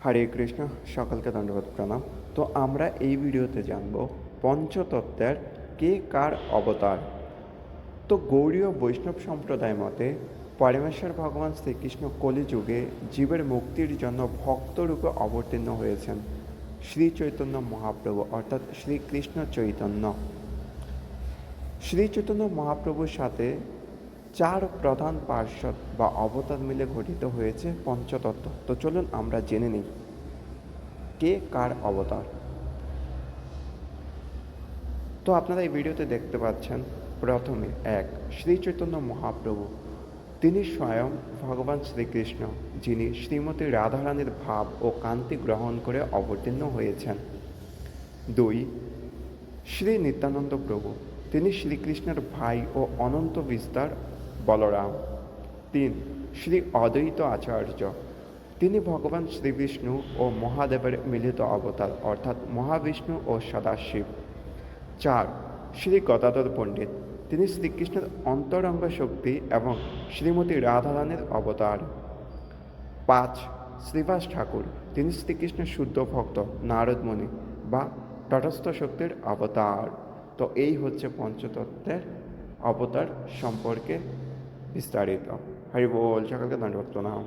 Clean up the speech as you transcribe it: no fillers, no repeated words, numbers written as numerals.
হরে কৃষ্ণ, সকলকে দণ্ডবত প্রণাম। তো আমরা এই ভিডিওতে জানব পঞ্চতত্ত্বের কে কার অবতার। তো গৌড়ীয় বৈষ্ণব সম্প্রদায় মতে পরমেশ্বর ভগবান শ্রীকৃষ্ণ কলিযুগে জীবের মুক্তির জন্য ভক্তরূপে অবতীর্ণ হয়েছেন। শ্রী চৈতন্য মহাপ্রভু অর্থাৎ শ্রীকৃষ্ণ চৈতন্য। শ্রী চৈতন্য মহাপ্রভুর সাথে 4 প্রধান পার্ষদ বা অবতার মিলে গঠিত হয়েছে পঞ্চতত্ত্ব। তো চলুন আমরা জেনে নিই কে কার অবতার। তো আপনারা এই ভিডিওতে দেখতে পাচ্ছেন প্রথমে এক শ্রী চৈতন্য মহাপ্রভু। তিনি স্বয়ং ভগবান শ্রীকৃষ্ণ, যিনি শ্রীমতী রাধারানীর ভাব ও কান্তি গ্রহণ করে অবতীর্ণ হয়েছেন। 2 শ্রী নিত্যানন্দ প্রভু। তিনি শ্রীকৃষ্ণের ভাই ও অনন্ত বিস্তার বলরাম। 3 শ্রী অদ্বৈত আচার্য। তিনি ভগবান শ্রীবিষ্ণু ও মহাদেবের মিলিত অবতার অর্থাৎ মহাবিষ্ণু ও সদাশিব। 4 শ্রী গদাধর পণ্ডিত। তিনি শ্রীকৃষ্ণের অন্তরঙ্গ শক্তি এবং শ্রীমতী রাধারানীর অবতার। 5 শ্রীবাস ঠাকুর। তিনি শ্রীকৃষ্ণের শুদ্ধ ভক্ত নারদমণি বা তটস্থ শক্তির অবতার। তো এই হচ্ছে পঞ্চতত্ত্বের অবতার সম্পর্কে বিস্তারিত। হরি বল, সকলকে দণ্ডবত প্রণাম।